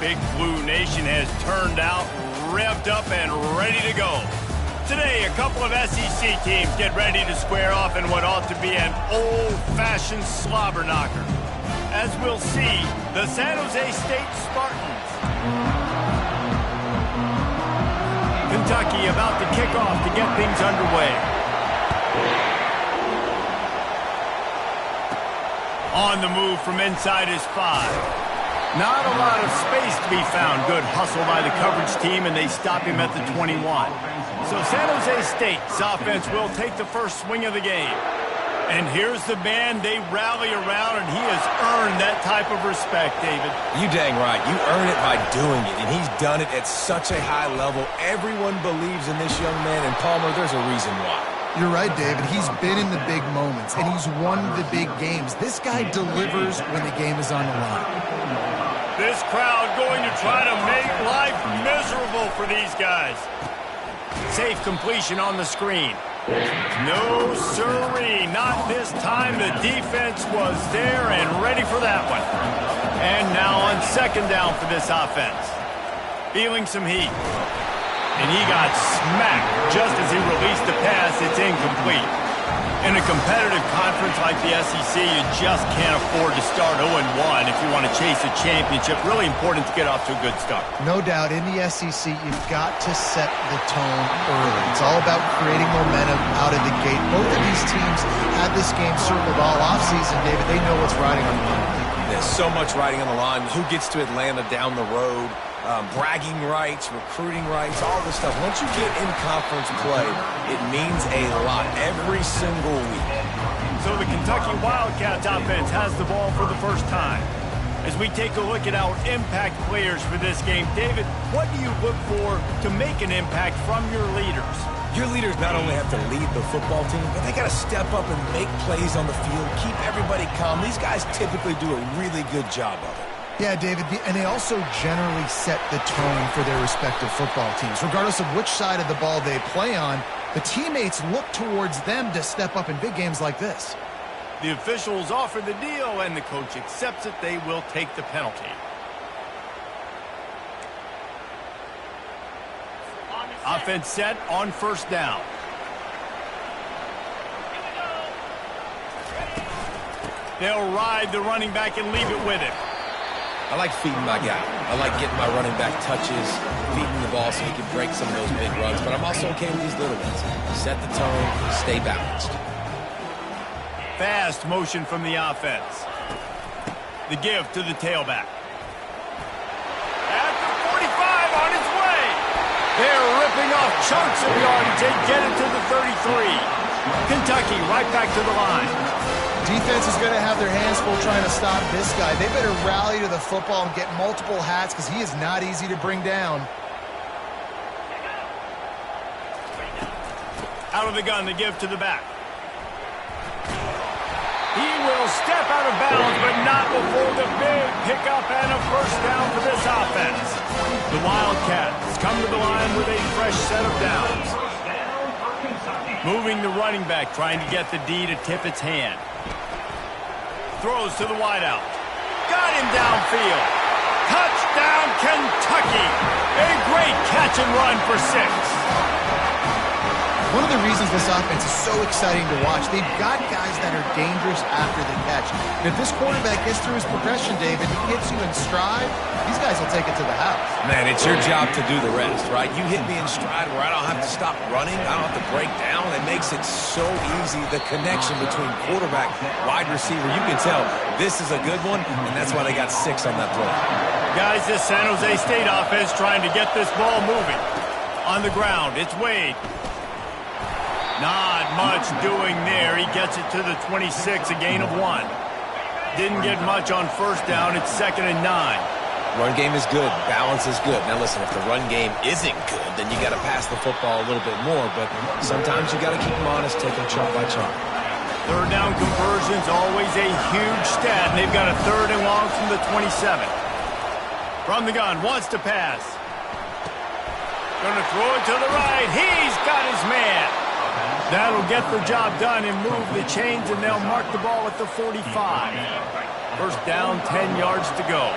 Big Blue Nation has turned out, revved up, and ready to go. Today, a couple of SEC teams get ready to square off in what ought to be an old-fashioned slobber knocker. As we'll see, the San Jose State Spartans. Kentucky about to kick off to get things underway. On the move from inside his 5. Not a lot of space to be found. Good hustle by the coverage team, and they stop him at the 21. So San Jose State's offense will take the first swing of the game. And here's the man they rally around, and he has earned that type of respect, David. You dang right. You earn it by doing it, and he's done it at such a high level. Everyone believes in this young man, and Palmer, there's a reason why. You're right, David. He's been in the big moments, and he's won the big games. This guy delivers when the game is on the line. This crowd going to try to make life miserable for these guys. Safe completion on the screen. No sirree, not this time. The defense was there and ready for that one. And now on second down for this offense. Feeling some heat. And he got smacked just as he released the pass. It's incomplete. In a competitive conference like the SEC, you just can't afford to start 0-1 if you want to chase a championship. Really important to get off to a good start. No doubt, in the SEC, you've got to set the tone early. It's all about creating momentum out of the gate. Both of these teams had this game circled all offseason, David. They know what's riding on the line. There's so much riding on the line. Who gets to Atlanta down the road? Bragging rights, recruiting rights, all this stuff. Once you get in conference play, it means a lot every single week. So the Kentucky Wildcats offense has the ball for the first time. As we take a look at our impact players for this game, David, what do you look for to make an impact from your leaders? Your leaders not only have to lead the football team, but they got to step up and make plays on the field, keep everybody calm. These guys typically do a really good job of it. Yeah, David, and they also generally set the tone for their respective football teams. Regardless of which side of the ball they play on, the teammates look towards them to step up in big games like this. The officials offer the deal, and the coach accepts it. They will take the penalty. Offense set on first down. They'll ride the running back and leave it with him. I like feeding my guy. I like getting my running back touches, feeding the ball so he can break some of those big runs. But I'm also okay with these little ones. Set the tone, stay balanced. Fast motion from the offense. The give to the tailback. At the 45 on its way. They're ripping off chunks of yardage. They get it to the 33. Kentucky right back to the line. Defense is going to have their hands full trying to stop this guy. They better rally to the football and get multiple hats because he is not easy to bring down. Out of the gun, the give to the back. He will step out of bounds, but not before the big pickup and a first down for this offense. The Wildcats come to the line with a fresh set of downs. Moving the running back, trying to get the D to tip its hand. Throws to the wideout. Got him downfield. Touchdown, Kentucky. A great catch and run for 6. One of the reasons this offense is so exciting to watch, they've got guys that are dangerous after the catch. And if this quarterback gets through his progression, David, he gets you in stride, these guys will take it to the house. Man, it's your job to do the rest, right? You hit me in stride where I don't have to stop running. I don't have to break down. It makes it so easy. The connection between quarterback, wide receiver, you can tell this is a good one, and that's why they got 6 on that play. Guys, this San Jose State offense trying to get this ball moving. On the ground, it's Wade. Not much doing there. He gets it to the 26, a gain of 1. Didn't get much on first down. It's 2nd and 9. Run game is good. Balance is good. Now, listen, if the run game isn't good, then you got to pass the football a little bit more. But sometimes you got to keep them honest, take them chunk by chunk. Third down conversion's always a huge stat. And they've got a 3rd and long from the 27. From the gun, wants to pass. Going to throw it to the right. He's got his man. That'll get the job done and move the chains, and they'll mark the ball at the 45. First down, 10 yards to go.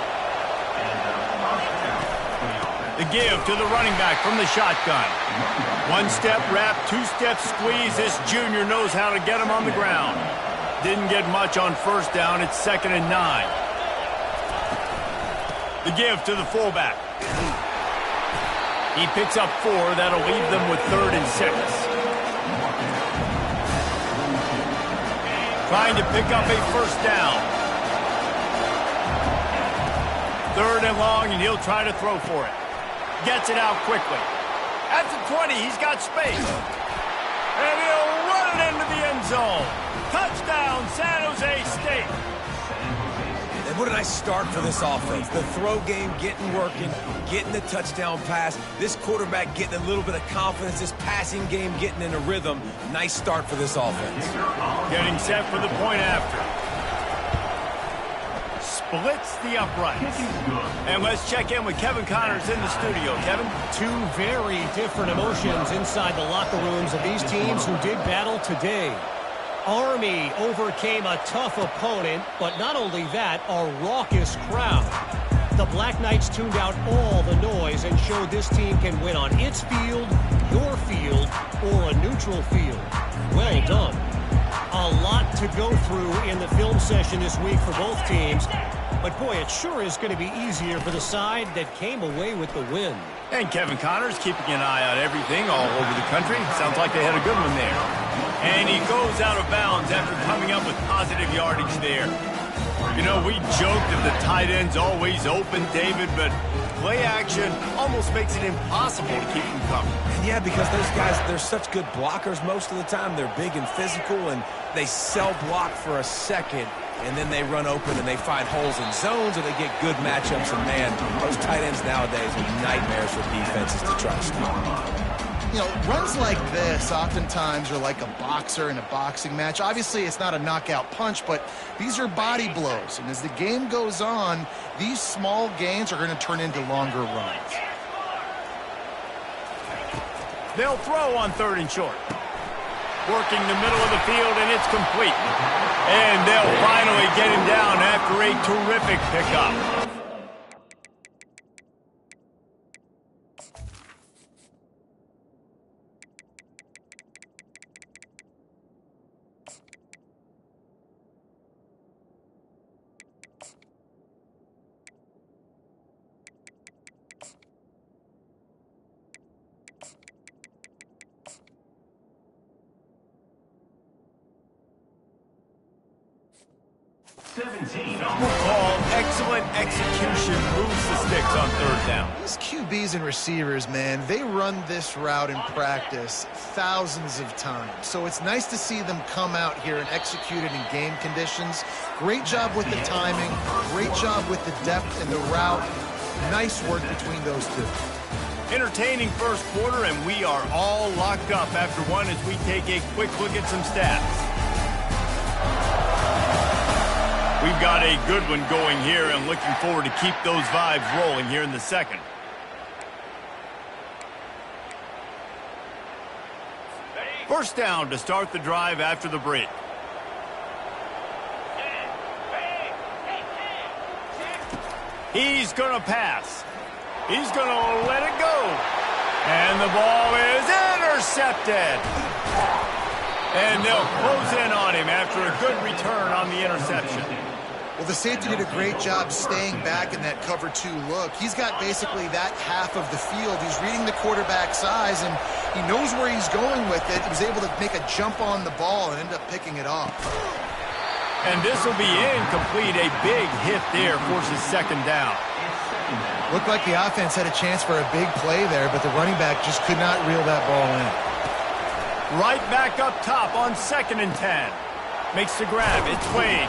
The give to the running back from the shotgun. One-step wrap, two-step squeeze. This junior knows how to get him on the ground. Didn't get much on first down. It's 2nd and 9. The give to the fullback. He picks up 4. That'll leave them with 3rd and 6. Trying to pick up a first down. 3rd and long, and he'll try to throw for it. Gets it out quickly. At the 20, he's got space. And he'll run it into the end zone. Touchdown, San Jose State. And what a nice start for this offense. The throw game getting working, getting the touchdown pass. This quarterback getting a little bit of confidence. This passing game getting in a rhythm. Nice start for this offense. Getting set for the point after. Splits the uprights. And let's check in with Kevin Connors in the studio. Kevin? Two very different emotions inside the locker rooms of these teams who did battle today. Army overcame a tough opponent, but not only that, a raucous crowd. The Black Knights tuned out all the noise and showed this team can win on its field, your field, or a neutral field. Well done. A lot to go through in the film session this week for both teams. But boy, it sure is going to be easier for the side that came away with the win. And Kevin Connors keeping an eye on everything all over the country. Sounds like they had a good one there. And he goes out of bounds after coming up with positive yardage there. You know, we joked that the tight end's always open, David, but play action almost makes it impossible to keep them coming. Yeah, because those guys, they're such good blockers most of the time. They're big and physical, and they cell block for a second, and then they run open and they find holes in zones, or they get good matchups. And, man, those tight ends nowadays are nightmares for defenses to try to stop. You know, runs like this oftentimes are like a boxer in a boxing match. Obviously, it's not a knockout punch, but these are body blows. And as the game goes on, these small gains are going to turn into longer runs. They'll throw on 3rd and short. Working the middle of the field, and it's complete. And they'll finally get him down after a terrific pickup. We'll call excellent execution moves the sticks on 3rd down. These QBs and receivers, man, they run this route in practice thousands of times. So it's nice to see them come out here and execute it in game conditions. Great job with the timing. Great job with the depth and the route. Nice work between those two. Entertaining first quarter, and we are all locked up after one as we take a quick look at some stats. We've got a good one going here, and looking forward to keep those vibes rolling here in the second. First down to start the drive after the break. He's going to pass. He's going to let it go. And the ball is intercepted. And they'll close in on him after a good return on the interception. Well, the safety did a great job staying back in that cover 2 look. He's got basically that half of the field. He's reading the quarterback's eyes, and he knows where he's going with it. He was able to make a jump on the ball and end up picking it off. And this will be incomplete. A big hit there forces 2nd down. Looked like the offense had a chance for a big play there, but the running back just could not reel that ball in. Right back up top on 2nd and 10. Makes the grab. It's Wade.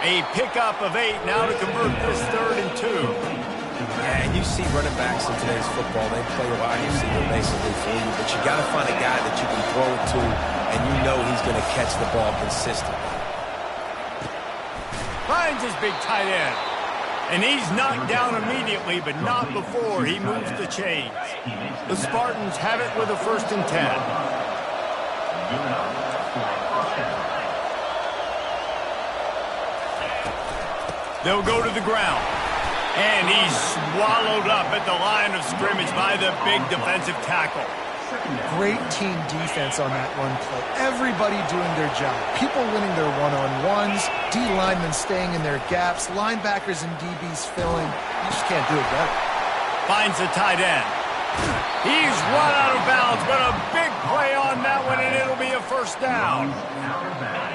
A pickup of 8 now to convert this 3rd and 2. Yeah, and you see running backs in today's football, they play a wide receiver basically for you, but you got to find a guy that you can throw it to, and you know he's going to catch the ball consistently. Finds his big tight end. And he's knocked down immediately, but not before he moves the chains. The Spartans have it with a 1st and 10. They'll go to the ground. And he's swallowed up at the line of scrimmage by the big defensive tackle. Great team defense on that run play. Everybody doing their job. People winning their one-on-ones, D linemen staying in their gaps, linebackers and DBs filling. You just can't do it better. Finds the tight end. He's run out of bounds, but a big play on that one, and it'll be a first down.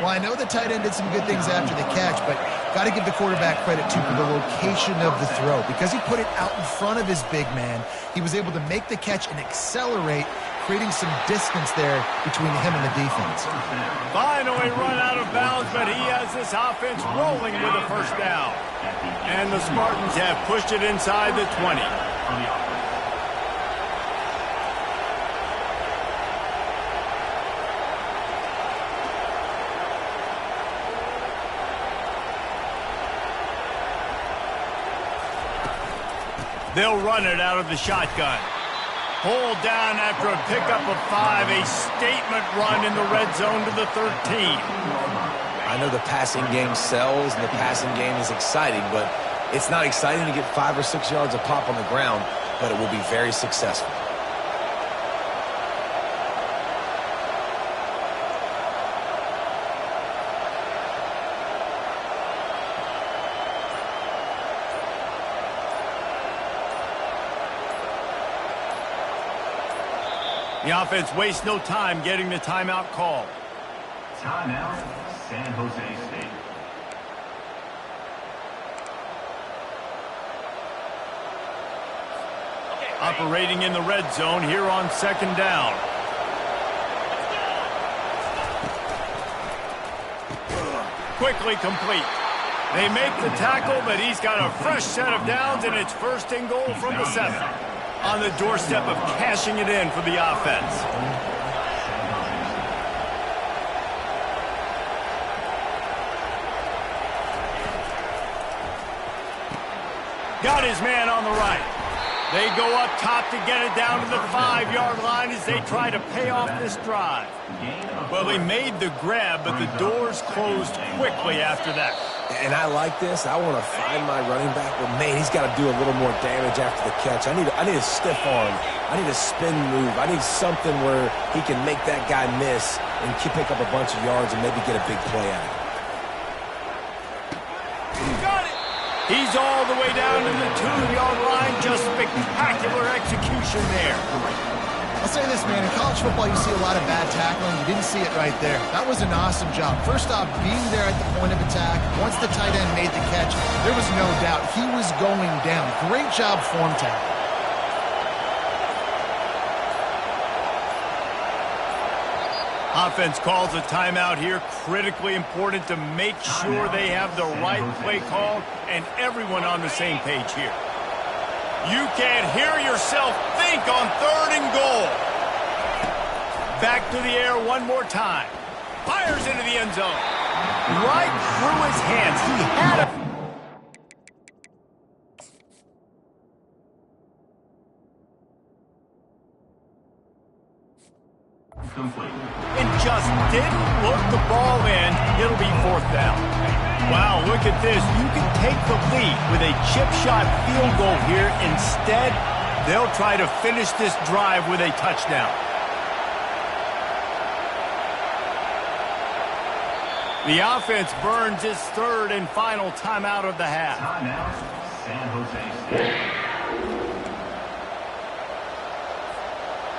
Well, I know the tight end did some good things after the catch, but got to give the quarterback credit, too, for the location of the throw. Because he put it out in front of his big man, he was able to make the catch and accelerate, creating some distance there between him and the defense. Finally run out of bounds, but he has this offense rolling with a first down. And the Spartans have pushed it inside the 20. They'll run it out of the shotgun. Pulled down after a pickup of 5. A statement run in the red zone to the 13. I know the passing game sells and the passing game is exciting, but it's not exciting to get 5 or 6 yards of pop on the ground, but it will be very successful. The offense wastes no time getting the timeout call. Timeout, San Jose State. Operating in the red zone here on second down. Quickly complete. They make the tackle, but he's got a fresh set of downs, and it's first and goal from the 7. On the doorstep of cashing it in for the offense. Got his man on the right. They go up top to get it down to the 5-yard line as they try to pay off this drive. Well, he made the grab, but the doors closed quickly after that. And I like this. I want to find my running back, but man, he's got to do a little more damage after the catch. I need a stiff arm. I need a spin move. I need something where he can make that guy miss and pick up a bunch of yards and maybe get a big play out of it. Got it! He's all the way down to the 2-yard line. Just spectacular execution there. I'll say this, man, in college football you see a lot of bad tackling. You didn't see it right there. That was an awesome job. First off, being there at the point of attack. Once the tight end made the catch, there was no doubt he was going down. Great job form tackle. Offense calls a timeout here. Critically important to make sure they have the right play call and everyone on the same page here. You can't hear yourself think on 3rd and goal. Back to the air one more time. Fires into the end zone. Right through his hands. He had it. Complete. And just didn't look the ball in. It'll be 4th down. Wow, look at this. You can take the lead with a chip shot field goal here. Instead, they'll try to finish this drive with a touchdown. The offense burns its 3rd and final timeout of the half. Timeout, San Jose State.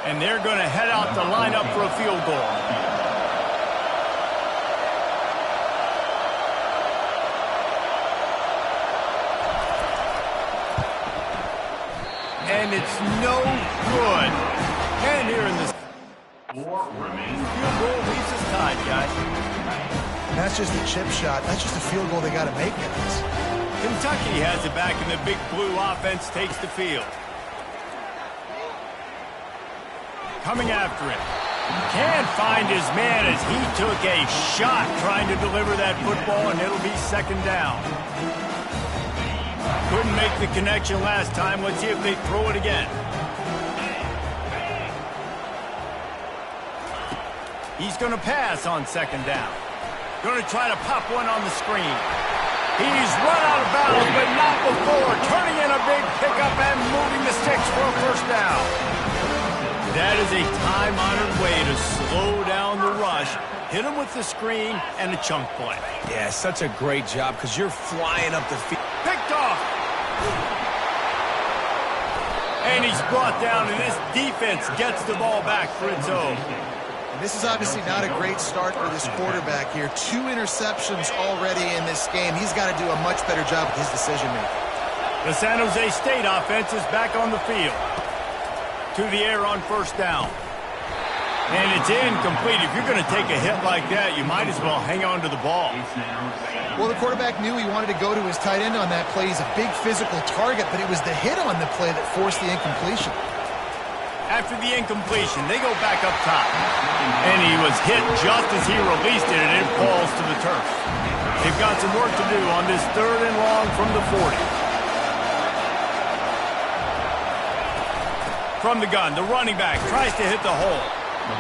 And they're going to head out to line up for a field goal. And it's no good. And here in the 4 remaining. field goal leaves us tied, guys. And that's just a chip shot. That's just a field goal they got to make, guys. Kentucky has it back, and the big blue offense takes the field. Coming after it. Can't find his man as he took a shot trying to deliver that football, and it'll be 2nd down. Couldn't make the connection last time. Let's see if they throw it again. He's going to pass on 2nd down. Going to try to pop one on the screen. He's run out of bounds, but not before turning in a big pickup and moving the sticks for a first down. That is a time-honored way to slow down the rush, hit him with the screen, and a chunk play. Yeah, such a great job because you're flying up the field. Picked off. And he's brought down, and this defense gets the ball back for its own. This is obviously not a great start for this quarterback here. 2 interceptions already in this game. He's got to do a much better job with his decision-making. The San Jose State offense is back on the field. To the air on first down. And it's incomplete. If you're going to take a hit like that, you might as well hang on to the ball. Well, the quarterback knew he wanted to go to his tight end on that play. He's a big physical target, but it was the hit on the play that forced the incompletion. After the incompletion, they go back up top. And he was hit just as he released it, and it falls to the turf. They've got some work to do on this 3rd and long from the 40. From the gun, the running back tries to hit the hole.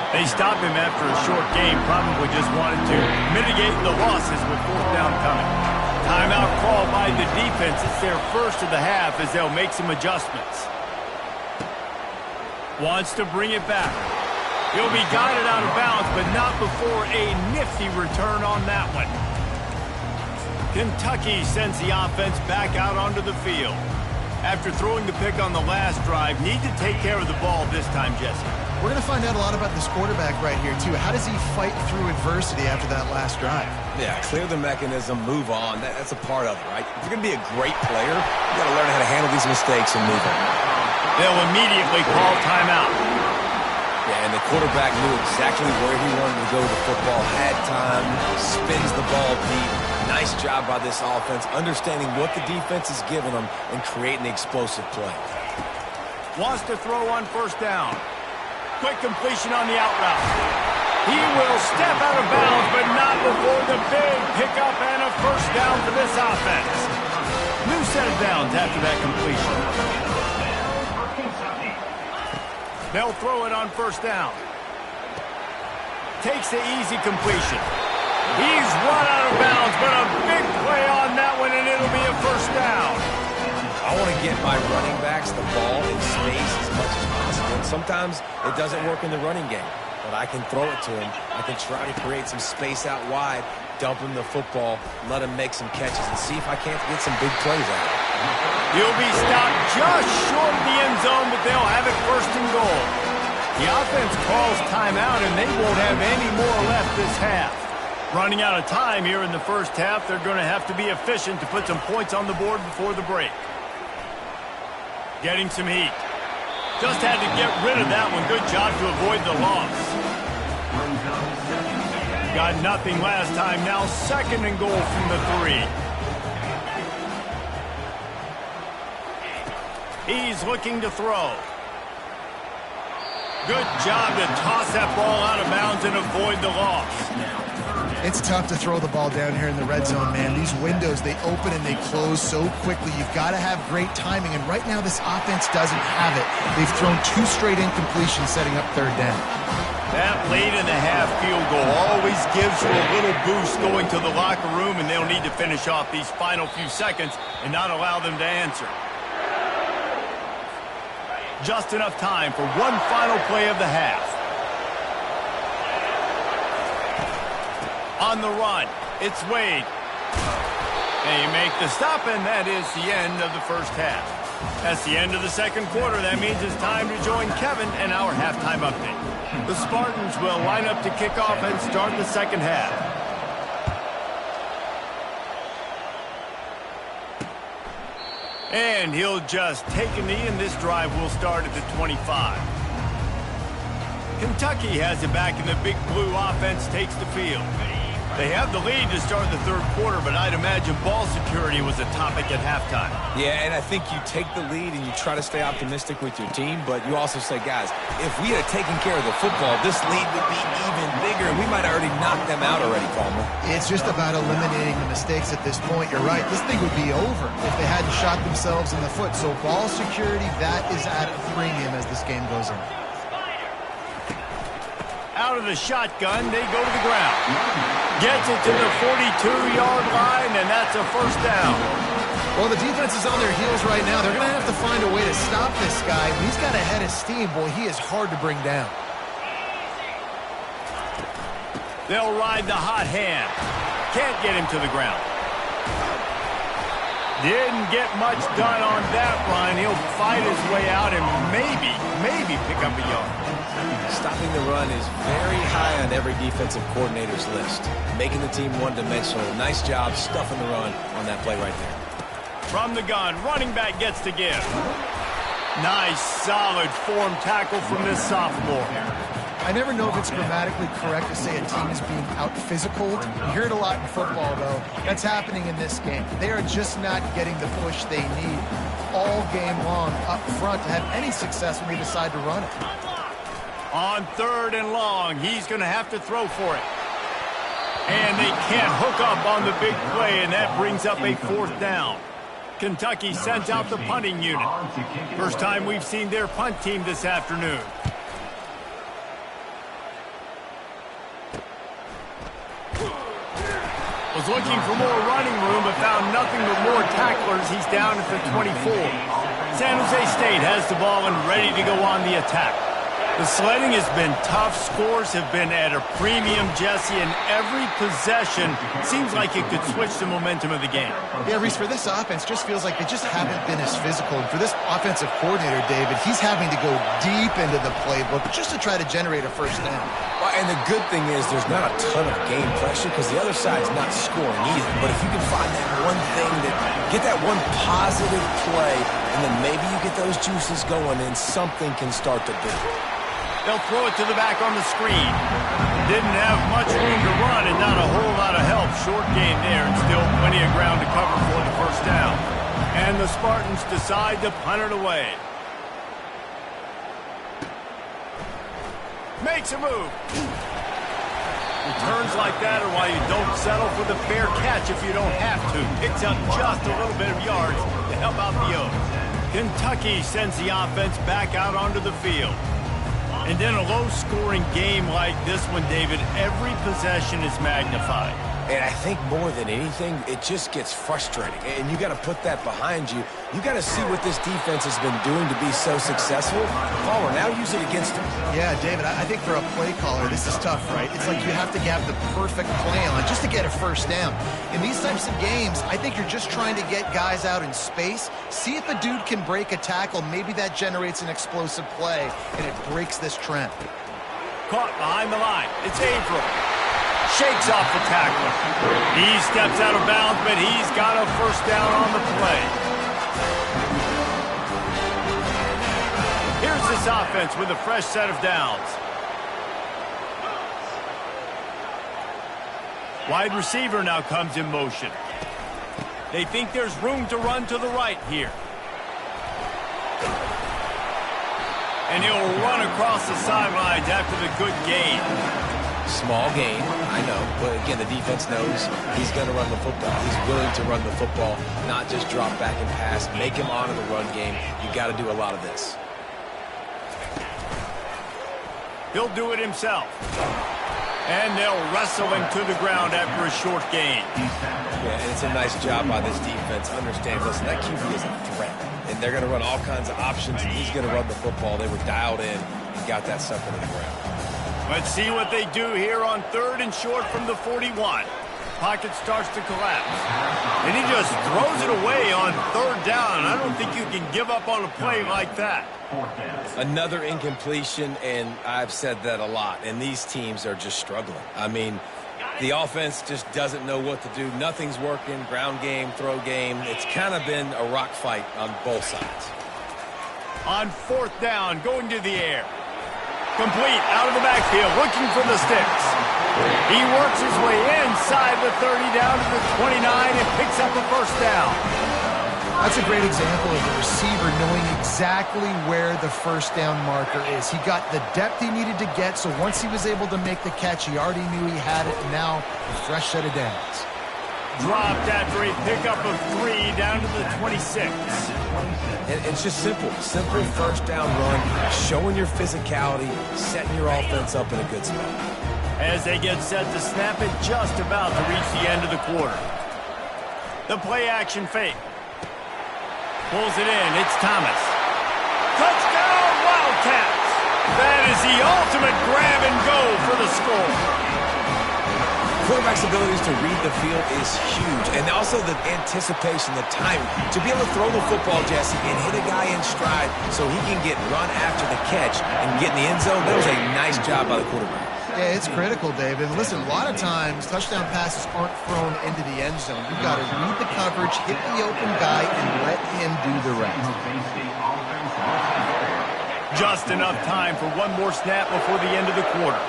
They stop him after a short game, probably just wanted to mitigate the losses with 4th down coming. Timeout called by the defense. It's their first of the half as they'll make some adjustments. Wants to bring it back. He'll be guided out of bounds, but not before a nifty return on that one. Kentucky sends the offense back out onto the field. After throwing the pick on the last drive, need to take care of the ball this time, Jesse. We're going to find out a lot about this quarterback right here, too. How does he fight through adversity after that last drive? Yeah, clear the mechanism, move on. That's a part of it, right? If you're going to be a great player, you got to learn how to handle these mistakes and move on. They'll immediately call timeout. Yeah, and the quarterback knew exactly where he wanted to go with the football, had time, spins the ball deep. Nice job by this offense, understanding what the defense is giving them and creating the explosive play. Wants to throw on first down. Quick completion on the out route. He will step out of bounds, but not before the big pickup and a first down for this offense. New set of downs after that completion. They'll throw it on first down. Takes the easy completion. He's run out of bounds, but a big play on that one, and it'll be a first down. I want to get my running backs the ball in space as much as possible. And sometimes it doesn't work in the running game, but I can throw it to him. I can try to create some space out wide, dump him the football, let him make some catches, and see if I can't get some big plays out of it. He'll be stopped just short of the end zone, but they'll have it first and goal. The offense calls timeout, and they won't have any more left this half. Running out of time here in the first half, they're going to have to be efficient to put some points on the board before the break. Getting some heat. Just had to get rid of that one. Good job to avoid the loss. Got nothing last time. Now 2nd and goal from the 3. He's looking to throw. Good job to toss that ball out of bounds and avoid the loss. It's tough to throw the ball down here in the red zone, man. These windows, they open and they close so quickly. You've got to have great timing, and right now this offense doesn't have it. They've thrown 2 straight incompletions setting up 3rd down. That late-in-the-half field goal always gives you a little boost going to the locker room, and they'll need to finish off these final few seconds and not allow them to answer. Just enough time for one final play of the half. On the run, it's Wade. They make the stop, and that is the end of the first half. That's the end of the second quarter. That means it's time to join Kevin and our halftime update. The Spartans will line up to kick off and start the second half. And he'll just take a knee, and this drive will start at the 25. Kentucky has it back, and the big blue offense takes the field. They have the lead to start the 3rd quarter, but I'd imagine ball security was a topic at halftime. Yeah, and I think you take the lead and you try to stay optimistic with your team, but you also say, guys, if we had taken care of the football, this lead would be even bigger, and we might have already knocked them out already, Palmer. It's just about eliminating the mistakes at this point. You're right. This thing would be over if they hadn't shot themselves in the foot. So ball security, that is at a premium as this game goes on. Out out of the shotgun. They go to the ground. Gets it to the 42-yard line, and that's a first down. Well, the defense is on their heels right now. They're going to have to find a way to stop this guy. He's got a head of steam. Boy, he is hard to bring down. They'll ride the hot hand. Can't get him to the ground. Didn't get much done on that run. He'll fight his way out and maybe pick up a yard. Stopping the run is very high on every defensive coordinator's list. Making the team one-dimensional. Nice job stuffing the run on that play right there. From the gun, running back gets to give. Nice, solid form tackle from this sophomore. I never know if it's grammatically correct to say a team is being out-physical. You hear it a lot in football, though. That's happening in this game. They are just not getting the push they need all game long up front to have any success when they decide to run it. On 3rd and long, he's going to have to throw for it. And they can't hook up on the big play, and that brings up a 4th down. Kentucky sends out the punting unit. First time we've seen their punt team this afternoon. Was looking for more running room, but found nothing but more tacklers. He's down at the 24. San Jose State has the ball and ready to go on the attack. The sledding has been tough. Scores have been at a premium, Jesse, and every possession seems like it could switch the momentum of the game. Yeah, Reese, for this offense, just feels like they just haven't been as physical. And for this offensive coordinator, David, he's having to go deep into the playbook just to try to generate a first down. Well, and the good thing is there's not a ton of game pressure because the other side's not scoring either. But if you can find that one thing, get that one positive play, and then maybe you get those juices going and something can start to build. They'll throw it to the back on the screen. Didn't have much room to run and not a whole lot of help. Short game there and still plenty of ground to cover for the first down. And the Spartans decide to punt it away. Makes a move. Returns like that are why you don't settle for the fair catch if you don't have to. Picks up just a little bit of yards to help out the O's. Kentucky sends the offense back out onto the field. And in a low-scoring game like this one, David, every possession is magnified. And I think more than anything, it just gets frustrating. And you got to put that behind you. You got to see what this defense has been doing to be so successful. Caller, now use it against them. Yeah, David, I think for a play caller, this is tough, right? It's like you have to have the perfect play on just to get a first down. In these types of games, I think you're just trying to get guys out in space, see if a dude can break a tackle. Maybe that generates an explosive play, and it breaks this trend. Caught behind the line. It's Averill. Shakes off the tackler. He steps out of bounds, but he's got a first down on the play. Here's this offense with a fresh set of downs. Wide receiver now comes in motion. They think there's room to run to the right here. And he'll run across the sidelines after the good gain. Small gain, I know, but again, the defense knows he's going to run the football. He's willing to run the football, not just drop back and pass, make him honor the run game. You got to do a lot of this. He'll do it himself. And they'll wrestle him to the ground after a short gain. Yeah, and it's a nice job by this defense. Understand, listen, that QB is a threat. And they're going to run all kinds of options, and he's going to run the football. They were dialed in and got that sucker to the ground. Let's see what they do here on 3rd and short from the 41. Pocket starts to collapse. And he just throws it away on 3rd down. I don't think you can give up on a play like that. Another incompletion, and I've said that a lot, and these teams are just struggling. I mean, the offense just doesn't know what to do. Nothing's working. Ground game, throw game. It's kind of been a rock fight on both sides. On 4th down, going to the air. Complete out of the backfield, looking for the sticks. He works his way inside the 30 down to the 29 and picks up a first down. That's a great example of the receiver knowing exactly where the first down marker is. He got the depth he needed to get, so once he was able to make the catch, he already knew he had it, and now a fresh set of downs. Dropped after a pickup of 3 down to the 26. And it's just simple first down run, showing your physicality, setting your offense up in a good spot. As they get set to snap it, just about to reach the end of the quarter. The play action fake. Pulls it in. It's Thomas. Touchdown, Wildcats! That is the ultimate grab and go for the score. Quarterback's abilities to read the field is huge. And also the anticipation, the timing. To be able to throw the football, Jesse, and hit a guy in stride so he can get run after the catch and get in the end zone, that was a nice job by the quarterback. Yeah, it's critical, David. Listen, a lot of times touchdown passes aren't thrown into the end zone. You've got to read the coverage, hit the open guy, and let him do the rest. Just enough time for one more snap before the end of the quarter.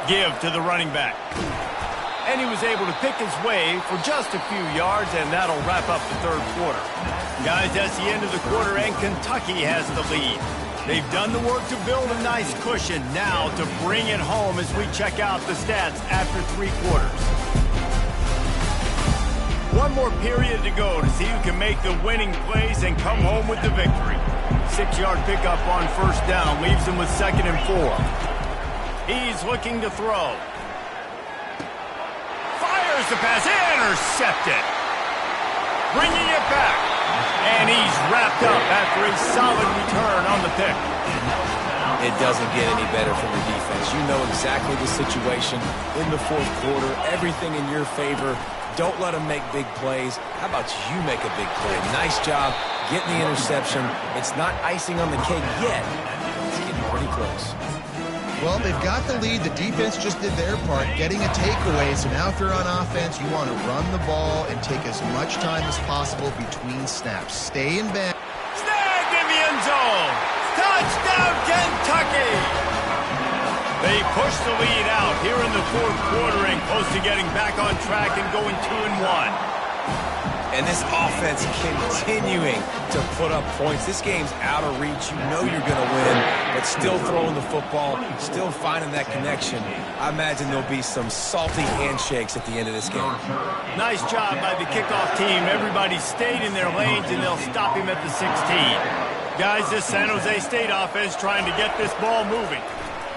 Give to the running back. And he was able to pick his way for just a few yards, and that'll wrap up the third quarter. Guys, that's the end of the quarter, and Kentucky has the lead. They've done the work to build a nice cushion. Now to bring it home as we check out the stats after 3 quarters. One more period to go to see who can make the winning plays and come home with the victory. 6-yard pickup on first down leaves him with 2nd and 4. He's looking to throw. Fires the pass, intercepted. Bringing it back. And he's wrapped up after a solid return on the pick. It doesn't get any better from the defense. You know exactly the situation in the fourth quarter. Everything in your favor. Don't let them make big plays. How about you make a big play? Nice job getting the interception. It's not icing on the cake yet. It's getting pretty close. Well, they've got the lead. The defense just did their part, getting a takeaway. So now if you're on offense, you want to run the ball and take as much time as possible between snaps. Stay in bounds. Snagged in the end zone. Touchdown, Kentucky! They push the lead out here in the fourth quarter and close to getting back on track and going 2-1. And this offense continuing to put up points. This game's out of reach. You know you're going to win, but still throwing the football, still finding that connection. I imagine there'll be some salty handshakes at the end of this game. Nice job by the kickoff team. Everybody stayed in their lanes, and they'll stop him at the 16. Guys, this San Jose State offense trying to get this ball moving.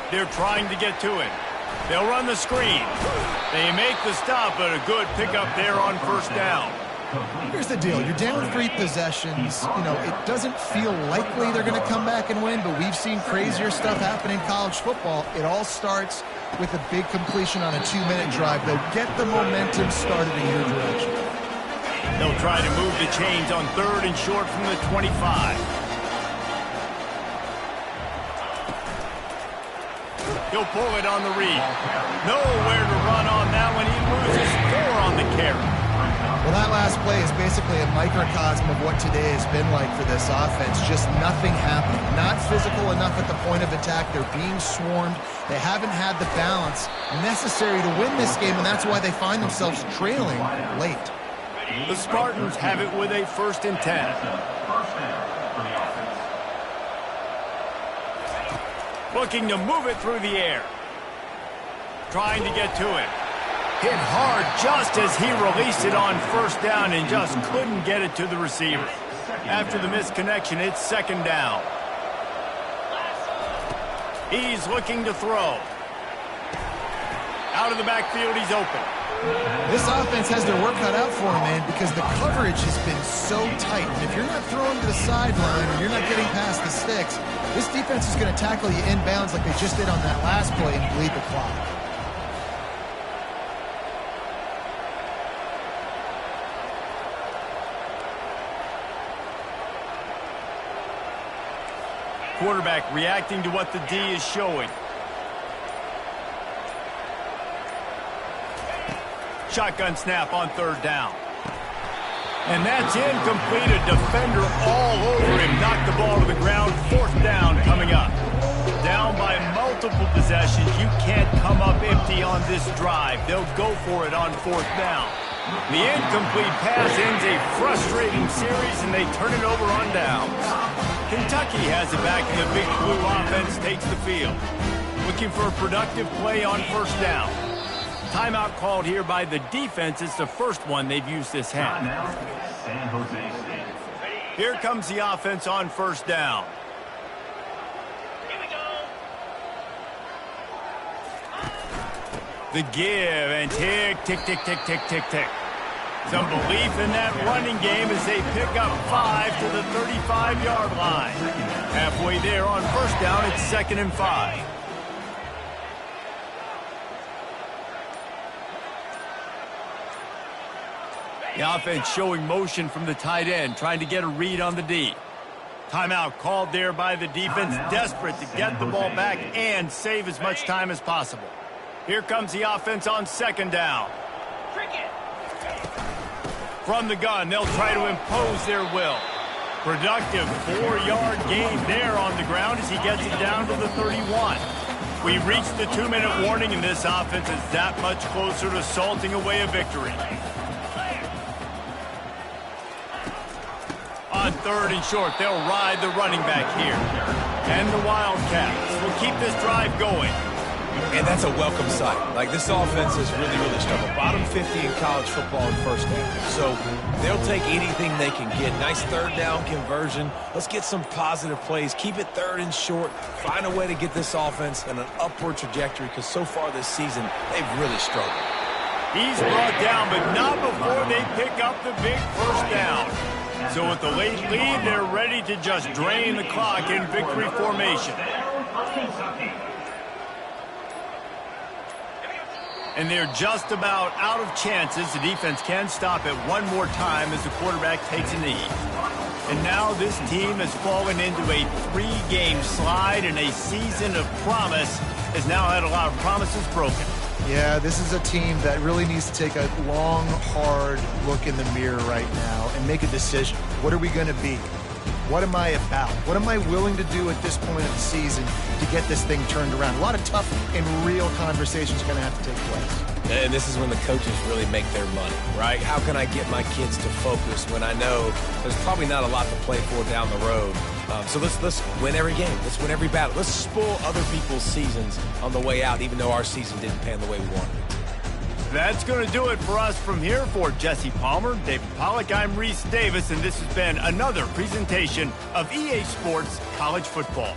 They're trying to get to it. They'll run the screen. They make the stop, but a good pickup there on first down. Here's the deal. You're down 3 possessions. You know, it doesn't feel likely they're going to come back and win, but we've seen crazier stuff happen in college football. It all starts with a big completion on a 2-minute drive. They'll get the momentum started in your direction. They'll try to move the chains on 3rd and short from the 25. He'll pull it on the read. Nowhere to run on that one. He loses 4 on the carry. Well, that last play is basically a microcosm of what today has been like for this offense. Just nothing happening. Not physical enough at the point of attack. They're being swarmed. They haven't had the balance necessary to win this game, and that's why they find themselves trailing late. The Spartans have it with a 1st and 10. Looking to move it through the air. Trying to get to it. Hit hard just as he released it on first down and just couldn't get it to the receiver. After the missed connection, it's 2nd down. He's looking to throw. Out of the backfield, he's open. This offense has their work cut out for them, man, because the coverage has been so tight. And if you're not throwing to the sideline or you're not getting past the sticks, this defense is going to tackle you inbounds like they just did on that last play and bleed the clock. Quarterback reacting to what the D is showing. Shotgun snap on 3rd down. And that's incomplete. A defender all over him. Knocked the ball to the ground. 4th down coming up. Down by multiple possessions. You can't come up empty on this drive. They'll go for it on 4th down. The incomplete pass ends a frustrating series, and they turn it over on downs. Kentucky has it back, and the Big Blue offense takes the field. Looking for a productive play on 1st down. Timeout called here by the defense. It's the first one they've used this half. Now, San Jose State. Here comes the offense on first down. Here we go. The give and tick, tick, tick, tick, tick, tick, tick. Some belief in that running game as they pick up 5 to the 35-yard line. Halfway there on first down, it's 2nd and 5. The offense showing motion from the tight end, trying to get a read on the D. Timeout called there by the defense, desperate to get the ball back and save as much time as possible. Here comes the offense on 2nd down. From the gun, they'll try to impose their will. Productive 4-yard gain there on the ground as he gets it down to the 31. We reached the 2-minute warning, and this offense is that much closer to salting away a victory. On 3rd and short, they'll ride the running back here. And the Wildcats will keep this drive going. And that's a welcome sight. Like, this offense has really, really struggled. Bottom 50 in college football in first down. So they'll take anything they can get. Nice 3rd down conversion. Let's get some positive plays. Keep it 3rd and short. Find a way to get this offense in an upward trajectory, because so far this season, they've really struggled. He's brought down, but not before they pick up the big first down. So with the late lead, they're ready to just drain the clock in victory formation. And they're just about out of chances. The defense can stop it one more time as the quarterback takes a knee. And now this team has fallen into a 3-game slide, and a season of promise has now had a lot of promises broken. Yeah, this is a team that really needs to take a long, hard look in the mirror right now and make a decision. What are we going to be? What am I about? What am I willing to do at this point of the season to get this thing turned around? A lot of tough and real conversations are going to have to take place. And this is when the coaches really make their money, right? How can I get my kids to focus when I know there's probably not a lot to play for down the road? So let's win every game. Let's win every battle. Let's spoil other people's seasons on the way out, even though our season didn't pan the way we wanted it to. That's going to do it for us from here. For Jesse Palmer, David Pollack, I'm Reese Davis, and this has been another presentation of EA Sports College Football.